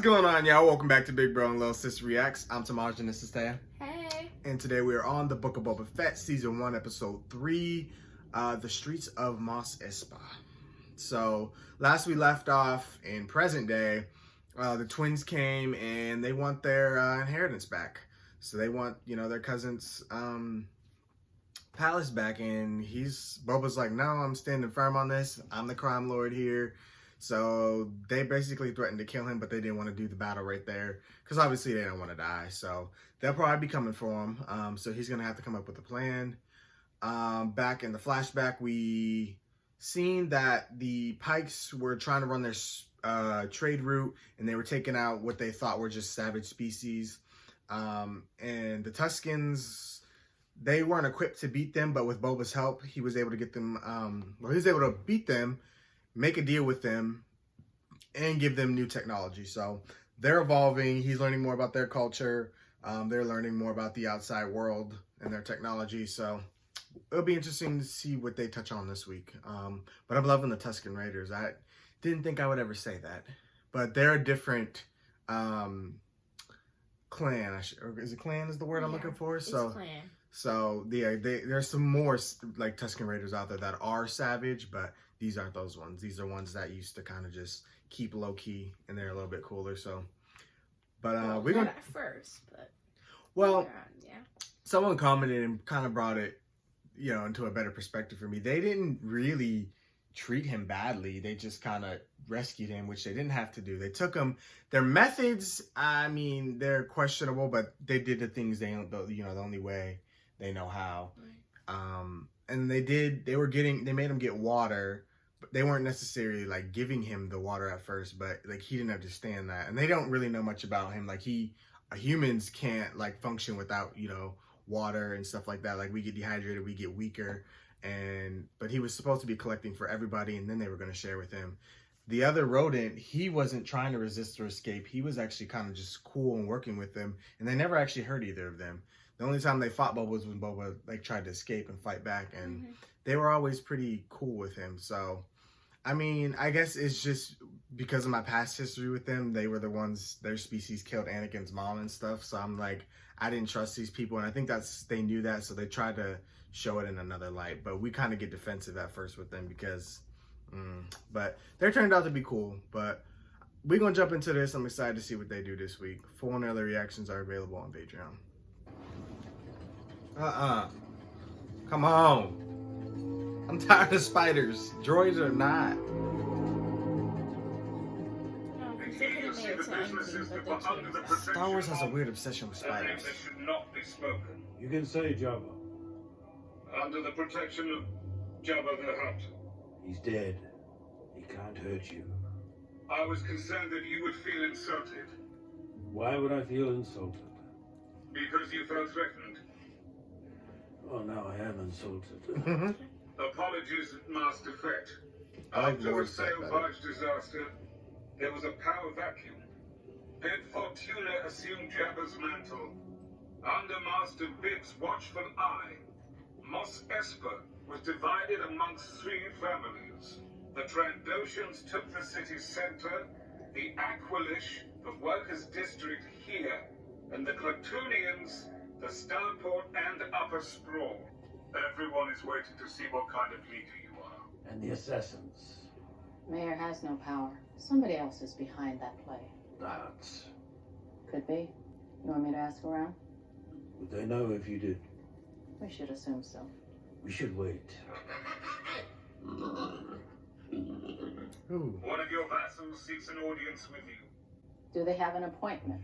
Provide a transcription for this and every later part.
going on, y'all? Welcome back to Big Bro and Little Sister Reacts. I'm Tamaj and this is Taya. Hey. And today we are on the Book of Boba Fett, Season 1, Episode 3, The Streets of Mos Espa. So, last we left off in present day, the twins came and they want their inheritance back. So they want, their cousin's palace back, and Boba's like, no, I'm standing firm on this. I'm the crime lord here. So they basically threatened to kill him, but they didn't want to do the battle right there because obviously they don't want to die. So they'll probably be coming for him. So he's going to have to come up with a plan. Back in the flashback, we seen that the Pikes were trying to run their trade route, and they were taking out what they thought were just savage species. And the Tuskens, they weren't equipped to beat them, but with Boba's help, he was able to get them, he was able to beat them, make a deal with them, and give them new technology. So they're evolving. He's learning more about their culture. They're learning more about the outside world and their technology. So it'll be interesting to see what they touch on this week. But I'm loving the Tusken Raiders. I didn't think I would ever say that, but they're a different clan. Is it clan is the word I'm looking for? So clan. So there's some more like Tusken Raiders out there that are savage, but these aren't those ones. These are ones that used to kind of just keep low key, and they're a little bit cooler. So, but we're gonna at first, but yeah. Someone commented and kind of brought it, into a better perspective for me. They didn't really treat him badly. They just kind of rescued him, which they didn't have to do. They took him. Their methods, I mean, they're questionable, but they did the things the only way they know how. And they made him get water, but they weren't necessarily like giving him the water at first, but like he didn't understand that. And they don't really know much about him. Like humans can't like function without, water and stuff like that. Like we get dehydrated, we get weaker. But he was supposed to be collecting for everybody, and then they were going to share with him. The other rodent, he wasn't trying to resist or escape. He was actually kind of just cool and working with them, and they never actually hurt either of them. The only time they fought Boba was when Boba like tried to escape and fight back, and they were always pretty cool with him. So, I mean, I guess it's just because of my past history with them. They were the ones, their species killed Anakin's mom and stuff. So I'm like, I didn't trust these people, and I think they knew that, so they tried to show it in another light. But we kind of get defensive at first with them because, but they turned out to be cool. But we're gonna jump into this. I'm excited to see what they do this week. Full and early reactions are available on Patreon. Come on. I'm tired of spiders. Droids or not. Star Wars has a weird obsession with spiders. Should not be spoken. You can say Jabba. Under the protection of Jabba the Hutt. He's dead. He can't hurt you. I was concerned that you would feel insulted. Why would I feel insulted? Because you felt threatened. Oh, now I am insulted. Apologies, Master Fett. I like After more the sail barge disaster, there was a power vacuum. Bib Fortuna assumed Jabba's mantle. Under Master Bib's watchful eye, Mos Espa was divided amongst 3 families. The Trandoshans took the city center, the Aquilish, the Workers' District here, and the Klatooinians, the Starport and Upper Sprawl. Everyone is waiting to see what kind of leader you are. And the assassins. Mayor has no power. Somebody else is behind that play. That's... Could be. You want me to ask around? Would they know if you did? We should assume so. We should wait. Ooh. One of your vassals seeks an audience with you. Do they have an appointment?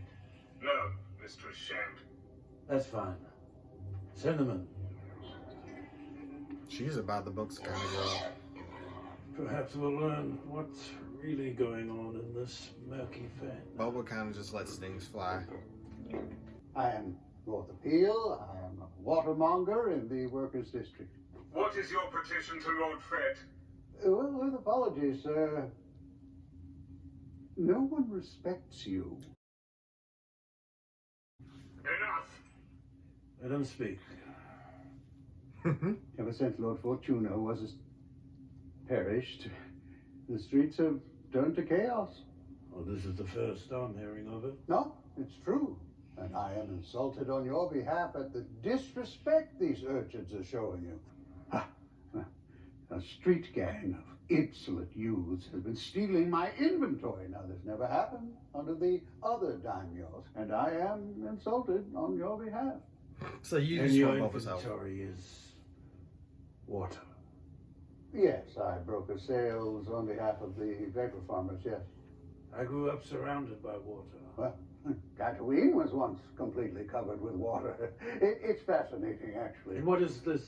No, Mistress Shand. That's fine. Send them in. She's about the books kind of girl. Perhaps we'll learn what's really going on in this murky Fett. Boba kind of just lets things fly. I am Lord Appeal. I am a watermonger in the Workers' District. What is your petition to Lord Fett? Well, with apologies, sir. No one respects you. Enough! Let him speak. Ever since Lord Fortuna was perished, the streets have turned to chaos. Well, this is the first I'm hearing of it. No, it's true. And I am insulted on your behalf at the disrespect these urchins are showing you. Ha! A street gang of insolent youths has been stealing my inventory. Now, this never happened under the other daimyos, and I am insulted on your behalf. So you And just your want Boba's help. inventory is water. Yes, I broker sales on behalf of the vapor farmers, yes. I grew up surrounded by water. Well, Tatooine was once completely covered with water. It's fascinating, actually. And what is this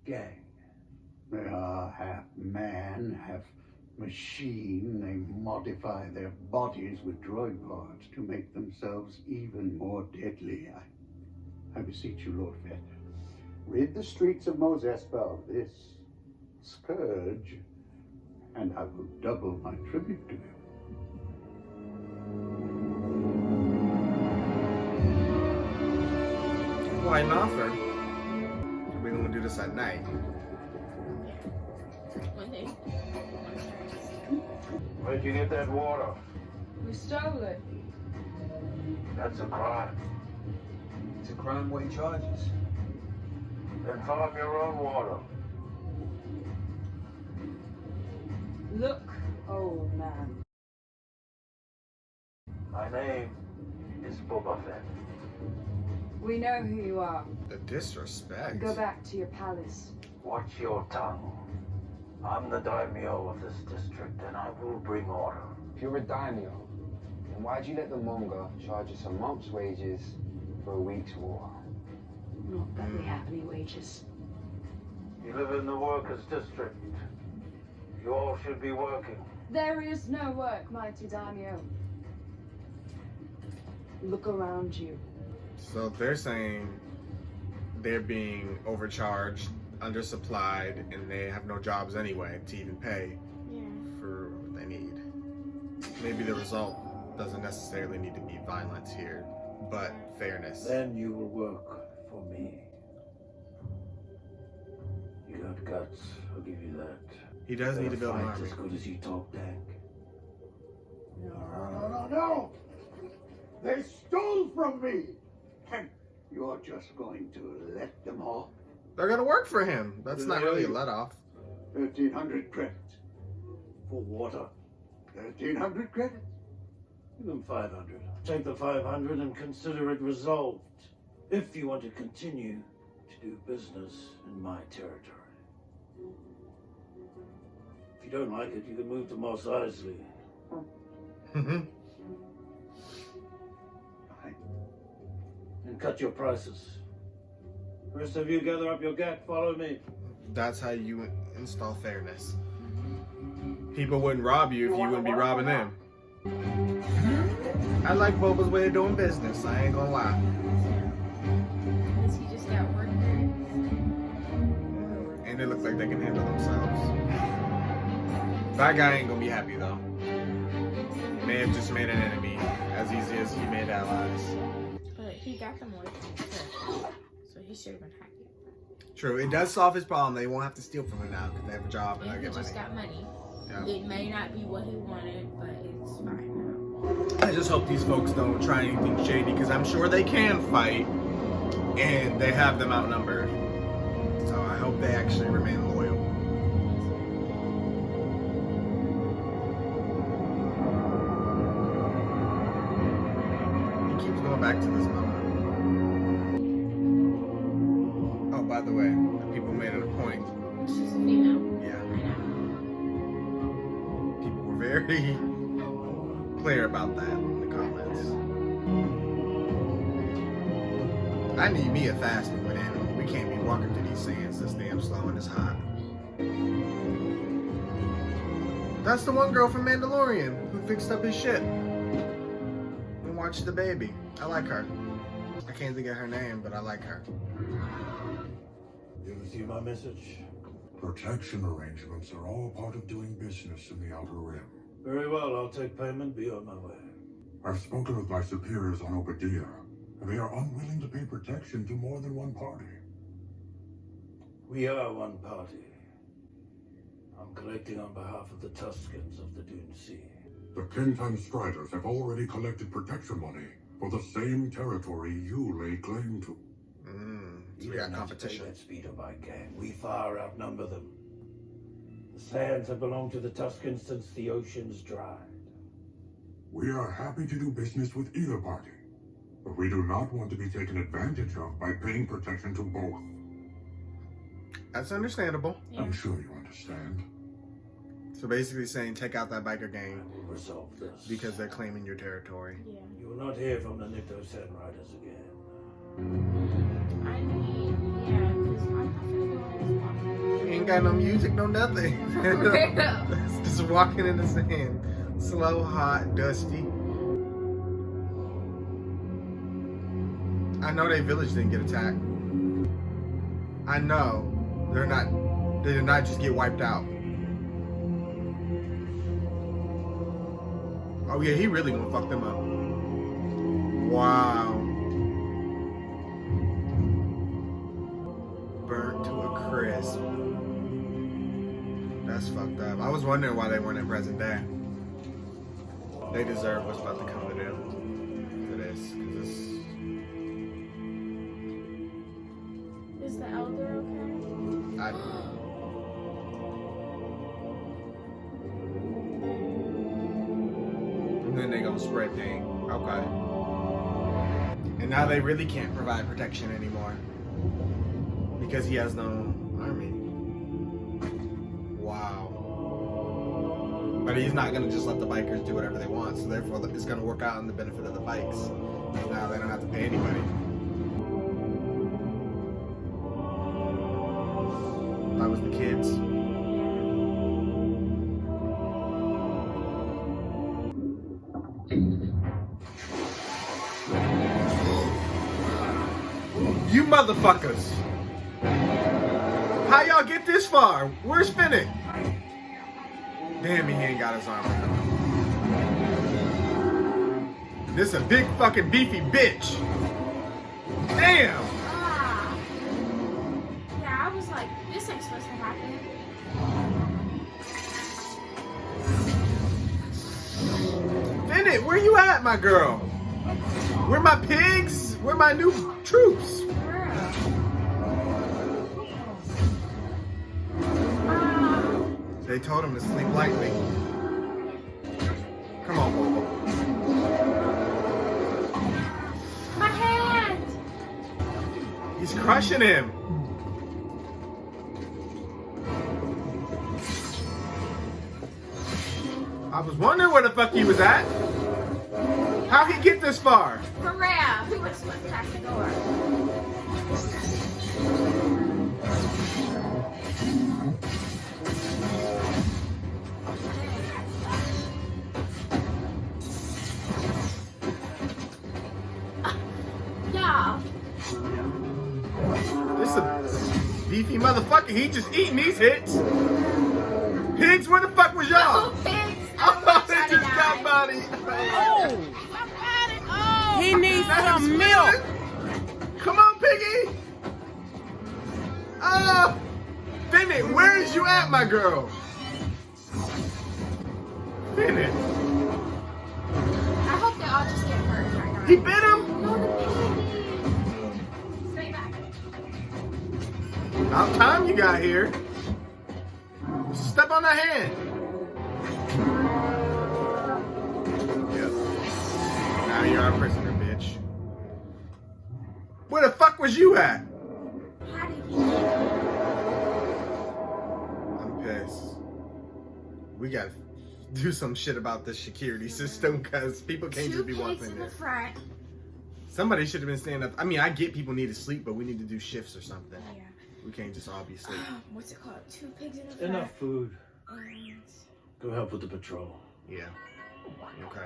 gang? They are half man, half machine. They modify their bodies with droid parts to make themselves even more deadly. I beseech you, Lord Fett, rid the streets of Mos Espa of this scourge, and I will double my tribute to you. Why not offer? We're gonna do this at night. Where'd you get that water? We stole it. That's a crime. It's a crime what he charges. Then farm your own water. Look, old man. My name is Boba Fett. We know who you are. The disrespect. Go back to your palace. Watch your tongue. I'm the daimyo of this district, and I will bring order. If you're a daimyo, then why'd you let the Monga charge us a month's wages for a week's war? Not that we have any wages. You live in the workers' district. You all should be working. There is no work, mighty daimyo. Look around you. So they're saying they're being overcharged, undersupplied, and they have no jobs anyway to even pay for what they need. Maybe the result doesn't necessarily need to be violence here, but fairness. Then you will work for me. You got guts, I'll give you that. He does need to build an Fight army. as good as you talk, Dank. No! They stole from me! And you're just going to let them off? They're gonna work for him. That's not really a let off. 1,300 credits. For water. 1,300 credits. Give them 500. Take the 500 and consider it resolved. If you want to continue to do business in my territory. If you don't like it, you can move to Mos Eisley. Mhm. And cut your prices. Rest of you gather up your gat, follow me. That's how you install fairness. People wouldn't rob you if you wouldn't be robbing them. I like Boba's way of doing business, I ain't gonna lie. Because he just got work there. And they look like they can handle themselves. That guy ain't gonna be happy though. He may have just made an enemy as easy as he made allies. But he got them working first. So he should have been happy. True, it does solve his problem. They won't have to steal from him now because they have a job and And they he get just money. got money. Yeah. It may not be what he wanted, but it's fine now. I just hope these folks don't try anything shady because I'm sure they can fight and they have them outnumbered. So I hope they actually remain loyal. He keeps going back to this moment. Oh, by the way, the people made it a point. She's a female. Yeah. I know. People were very clear about that in the comments. I need me a fast moving animal. We can't be walking through these sands this damn slow and it's hot. That's the one girl from Mandalorian who fixed up his ship and watched the baby. I like her. I can't think of her name, but I like her. You receive my message? Protection arrangements are all part of doing business in the Outer Rim. Very well, I'll take payment, be on my way. I've spoken with my superiors on Obadiah, and they are unwilling to pay protection to more than one party. We are one party. I'm collecting on behalf of the Tuskens of the Dune Sea. The Kentan Striders have already collected protection money for the same territory you lay claim to. So You we got don't have to take competition. that speederbike gang. We far outnumber them. The sands have belonged to the Tuscans since the oceans dried. We are happy to do business with either party, but we do not want to be taken advantage of by paying protection to both. That's understandable. Yeah. I'm sure you understand. So basically saying take out that biker gang We'll resolve this. because they're claiming your territory. Yeah. You will not hear from the Nikto Sen Riders again. I mean, yeah, because I'm not gonna go on this Ain't got no music, no nothing. walk. Just walking in the sand. Slow, hot, dusty. I know their village didn't get attacked. I know they did not just get wiped out. Oh yeah, he really gonna fuck them up. Wow. Burnt to a crisp. That's fucked up. I was wondering why they weren't in present day. They deserve what's about to come to them for this. 'Cause Is the elder okay? I, and then they gonna spread pain. Okay. And now they really can't provide protection anymore because he has no army. Wow. But he's not gonna just let the bikers do whatever they want, so therefore it's gonna work out in the benefit of the bikes. Now they don't have to pay anybody. That was the kids. You motherfuckers! How y'all get this far? Where's Fennec? Damn, he ain't got his armor. This a big fucking beefy bitch. Damn! Ah. Yeah, I was like, this ain't supposed to happen. Fennec, where you at, my girl? Where my pigs? Where my new troops? They told him to sleep lightly. Come on, Boba. My hand! He's crushing him. I was wondering where the fuck he was at. How'd he get this far? Maria, who was supposed to pass the door? Yeah. This is a beefy motherfucker. He just eating these hits. Pigs, where the fuck was y'all? Oh, pigs! Oh, they just got body. He needs That's some milk. Come on, piggy. Fennec, where is you at, my girl? Fennec. I hope they all just get hurt right now. He bit him? No, the piggy! Stay back. About time you got here. Step on that hand. Yep. Now you're a prisoner, bitch. Where the fuck was you at? How did he get here? I'm pissed. We gotta do some shit about this security system because people can't just be Two pigs walking in there. the front. Somebody should have been standing up. I mean, I get people need to sleep, but we need to do shifts or something. Yeah. We can't just all be asleep. What's it called? Two pigs in the front. Enough food. And Go help with the patrol. Yeah. Okay.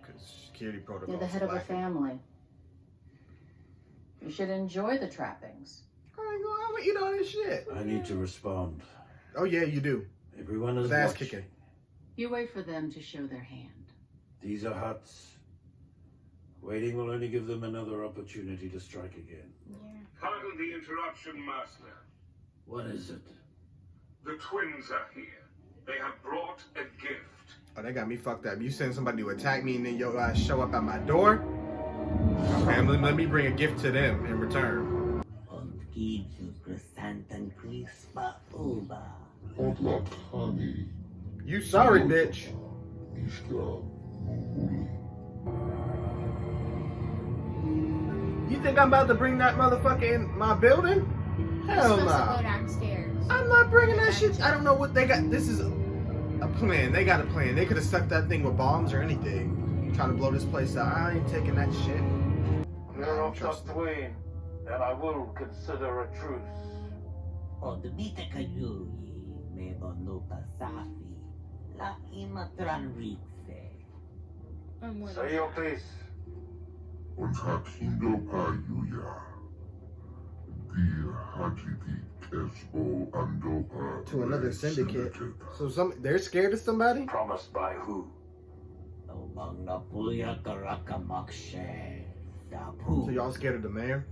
Because security protocols. You're the head of a lacking. family. You should enjoy the trappings. I ain't gonna eat all this shit. I need to respond. Oh yeah, you do. Everyone is With ass watching. kicking. You wait for them to show their hand. These are huts. Waiting will only give them another opportunity to strike again. Pardon the interruption, Master. What is it? The twins are here. They have brought a gift. Oh, they got me fucked up. You send somebody to attack me and then your ass show up at my door? Okay, let me bring a gift to them in return. You sorry, bitch. You think I'm about to bring that motherfucker in my building? Hell no. Go downstairs. I'm not bringing that shit. I don't know what they got. This is a plan. They got a plan. They could have stuck that thing with bombs or anything. Trying to blow this place out. I ain't taking that shit. You're of Tatooine, and I will consider a truce. Say your piece. Und Hakindo Payuya. Die Hajiti Kesbo Andopa. To another syndicate. So they're scared of somebody? Promised by who? So y'all scared of the mayor?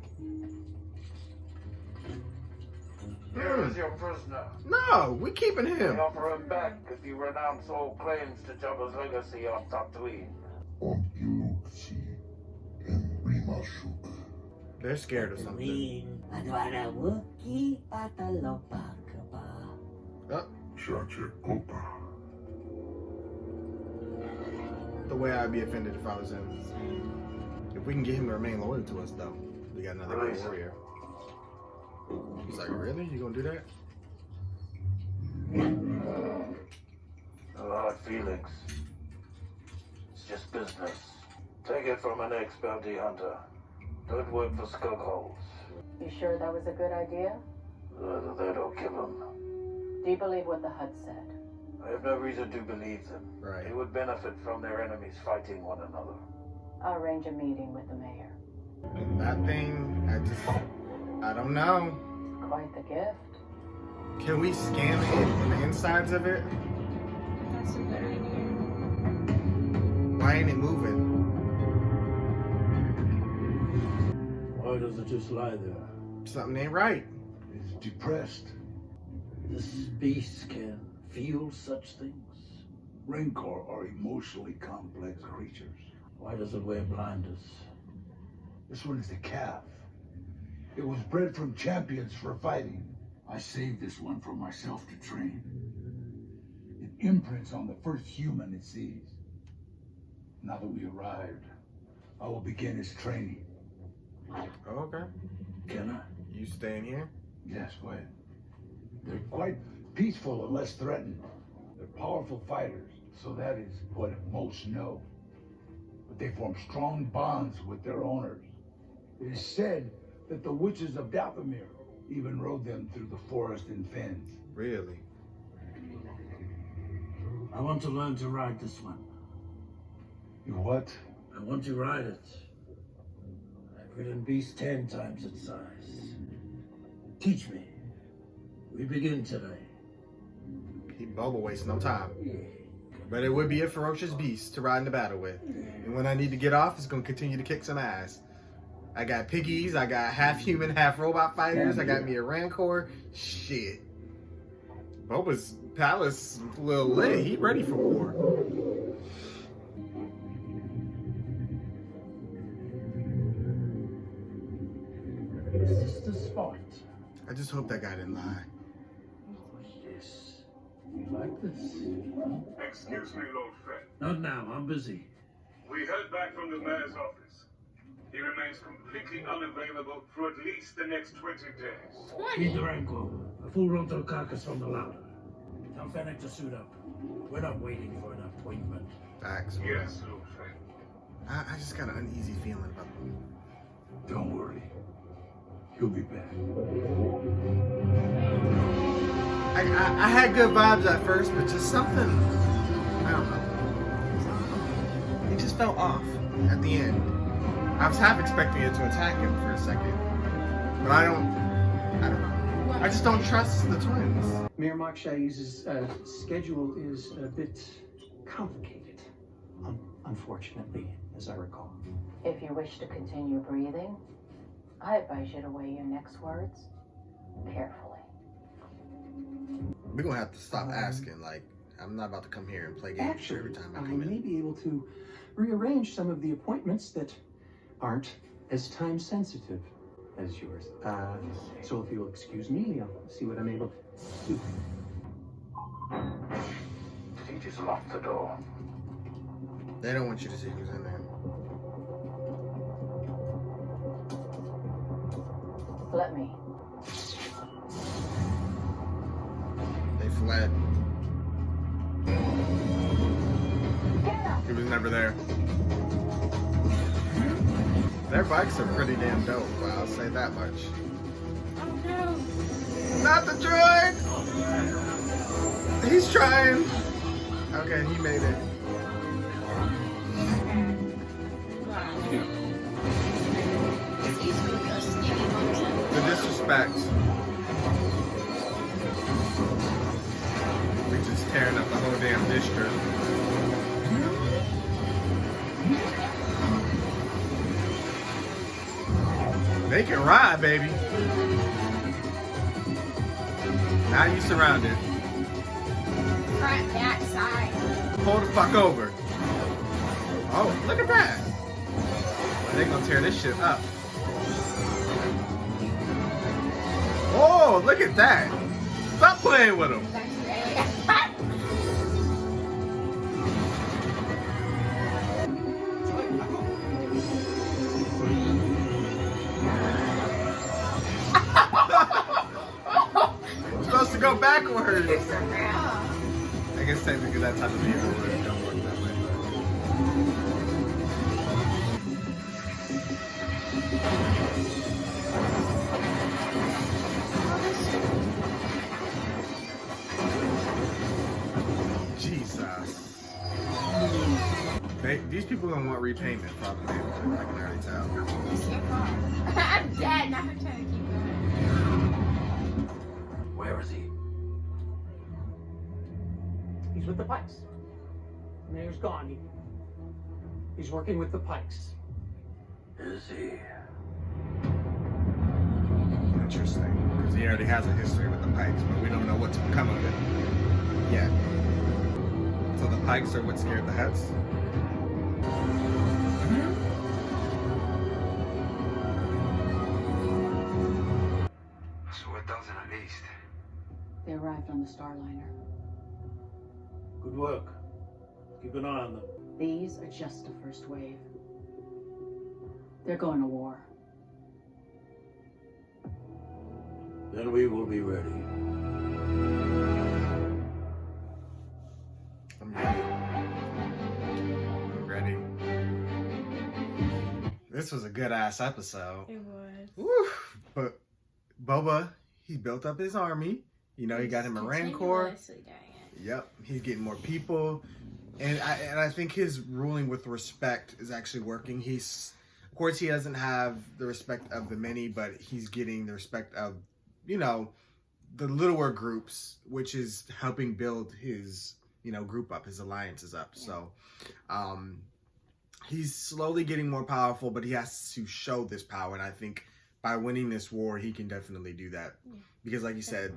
Here is your prisoner. No, we keeping We him. offer him back if you renounce all claims to Jabba's legacy on Tatooine. Und Yuxi en Rimashuk. They're scared of something. Oh, Chache Kopa. the way I'd be offended if I was him. If we can get him to remain loyal to us, though, we got another good warrior. He's like, really? You gonna do that? No hard feelings. It's just business. Take it from an ex-bounty hunter. Don't work for skugholes. You sure that was a good idea? Either that or kill him. Do you believe what the Hutt said? I have no reason to believe them. Right. They would benefit from their enemies fighting one another. I'll arrange a meeting with the mayor. And that thing, I don't know. Quite the gift. Can we scan it in the insides of it? That's a good idea. Why ain't it moving? Why does it just lie there? Something ain't right. It's depressed. This beast can feel such things. Rancor are emotionally complex creatures. Why does it wear blinders? This one is the calf. It was bred from champions for fighting. I saved this one for myself to train. It imprints on the first human it sees. Now that we arrived, I will begin its training. Okay. Can I? You staying here? Yes, go ahead. They're quite peaceful and less threatened. They're powerful fighters, so that is what most know. But they form strong bonds with their owners. It is said that the witches of Dathomir even rode them through the forest in fens. Really? I want to learn to ride this one. You what? I want to ride it. I've ridden beasts 10 times its size. Teach me. We begin today. Boba wastes no time. But it would be a ferocious beast to ride in the battle with. And when I need to get off, it's going to continue to kick some ass. I got piggies, I got half human, half robot fighters, I got me a Rancor. Shit. Boba's palace a little lit. He ready for war. Is this the spot? I just hope that guy didn't lie. Yes. You like this? Excuse me, Lord Fett. Not now, I'm busy. We heard back from the mayor's office. He remains completely unavailable for at least the next 20 days. Meet the Rancor. A full Ronto carcass from the louder. Tell Fennec to suit up. We're not waiting for an appointment. Facts. Yes, Lord Fett. I just got an uneasy feeling about him. Don't worry. He'll be back. I had good vibes at first, but just something, I don't know. It just felt off at the end. I was half expecting it to attack him for a second, but I don't know. I just don't trust the twins. Mayor Moksha's schedule is a bit complicated, unfortunately, as I recall. If you wish to continue breathing, I advise you to weigh your next words carefully. We're gonna have to stop asking, like, I'm not about to come here and play games Actually, every time I I come in. may be able to rearrange some of the appointments that aren't as time sensitive as yours. So if you'll excuse me, I'll see what I'm able to do. Did he just lock the door? They don't want you to see who's in there. Let me. They fled. He was never there. Their bikes are pretty damn dope, but I'll say that much. Oh no! Not the droid! He's trying. Okay, he made it. The disrespect. We just tearing up the whole damn district. They can ride, baby. Now you surrounded. Front, back, side. Pull the fuck over. Oh, look at that. They're gonna tear this shit up. Oh, look at that. Stop playing with them. I'm supposed to go backwards. I guess technically that type of vehicle don't work that way. Jesus. These people gonna want repayment probably. I can already tell. I'm dead. Now I'm trying to keep going. Where is he? He's with the Pikes. The mayor's gone. He's working with the Pikes. Is he? Interesting. Because he already has a history with the Pikes, but we don't know what's become of it yet. So the Pikes are what scared the Hutts? So a dozen at least. They arrived on the Starliner. Good work. Keep an eye on them. These are just the first wave. They're going to war. Then we will be ready. I'm ready. I'm ready. This was a good ass episode. It was. Woo! But Boba, he built up his army. You know, he got him a Rancor. Yep, he's getting more people, and I think his ruling with respect is actually working. Of course, he doesn't have the respect of the many, but he's getting the respect of, you know, the littler groups, which is helping build his, you know, group up, his alliances up. Yeah. So, he's slowly getting more powerful, but he has to show this power, and I think by winning this war, he can definitely do that. Yeah. Because, like you said,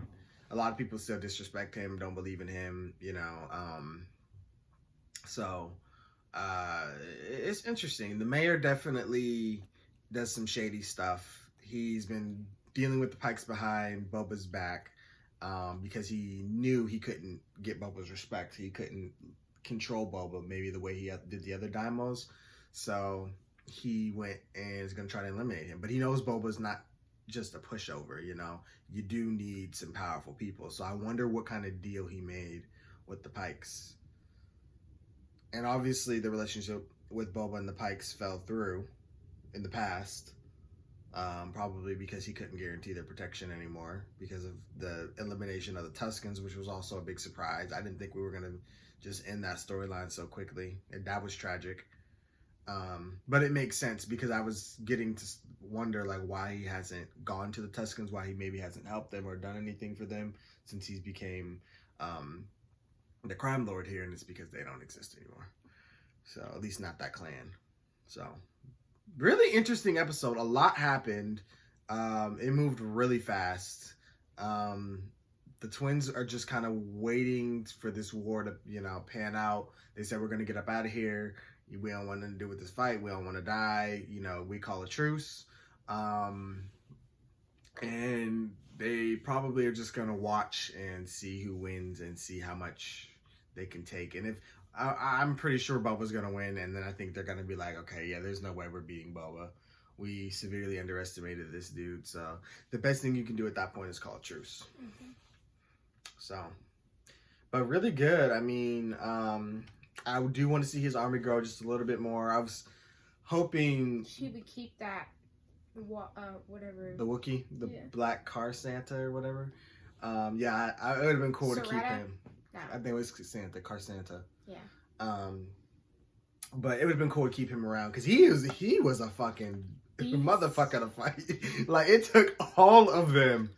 a lot of people still disrespect him, don't believe in him, you know. It's interesting. The mayor definitely does some shady stuff. He's been dealing with the Pikes behind Boba's back because he knew he couldn't get Boba's respect. He couldn't control Boba maybe the way he did the other Daimos. So he went and is going to try to eliminate him. But he knows Boba's not just a pushover, you know. You do need some powerful people. So I wonder what kind of deal he made with the Pikes. And obviously the relationship with Boba and the Pikes fell through in the past. Probably because he couldn't guarantee their protection anymore because of the elimination of the Tuskens, which was also a big surprise. I didn't think we were going to just end that storyline so quickly. And that was tragic. But it makes sense because I was getting to wonder like why he hasn't gone to the Tuskens, why he maybe hasn't helped them or done anything for them since he's became the crime lord here, and it's because they don't exist anymore. So at least not that clan. So really interesting episode. A lot happened. It moved really fast. The twins are just kind of waiting for this war to, pan out. They said, we're going to get up out of here. We don't want nothing to do with this fight. We don't want to die. We call a truce. And they probably are just going to watch and see who wins and see how much they can take. And if I'm pretty sure Boba's going to win. And then I think they're going to be like, okay, yeah, there's no way we're beating Boba. We severely underestimated this dude. So the best thing you can do at that point is call a truce. Mm-hmm. So, but really good. I mean, I do want to see his army grow just a little bit more. I was hoping he would keep that, whatever. The Wookiee, black car Santa or whatever. It would have been cool to keep him. No. I think it was Santa, car Santa. Yeah. But it would have been cool to keep him around because he was a fucking motherfucker to fight. Like, it took all of them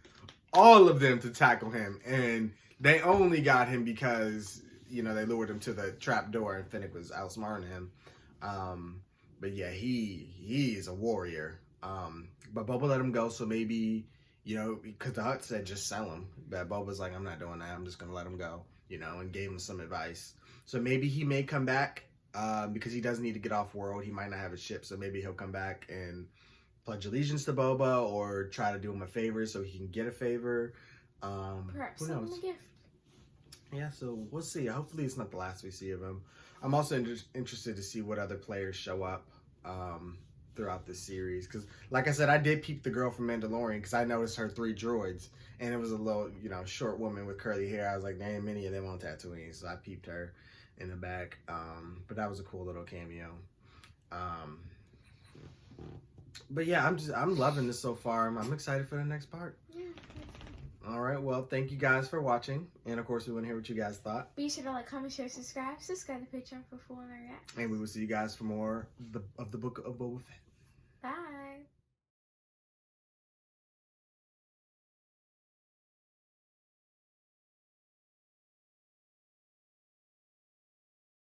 to tackle him, and they only got him because they lured him to the trap door and Fennec was outsmarting him. But yeah, he's a warrior. But Boba let him go, so maybe because the Hutt said just sell him. But Boba's like, I'm not doing that. I'm just gonna let him go. And gave him some advice. So maybe he may come back because he does need to get off world. He might not have a ship, so maybe he'll come back and pledge allegiance to Boba or try to do him a favor so he can get a favor. Perhaps who send knows? him a gift. Yeah, so we'll see. Hopefully it's not the last we see of him. I'm also interested to see what other players show up throughout this series. Because, like I said, I did peep the girl from Mandalorian because I noticed her 3 droids. And it was a little, short woman with curly hair. I was like, there ain't many of them on Tatooine. So I peeped her in the back. But that was a cool little cameo. But yeah, I'm loving this so far. I'm excited for the next part. Yeah. All right. Well, thank you guys for watching. And of course, we want to hear what you guys thought. Be sure to like, comment, share, subscribe to Patreon for full react. And we will see you guys for more of the Book of Boba Fett.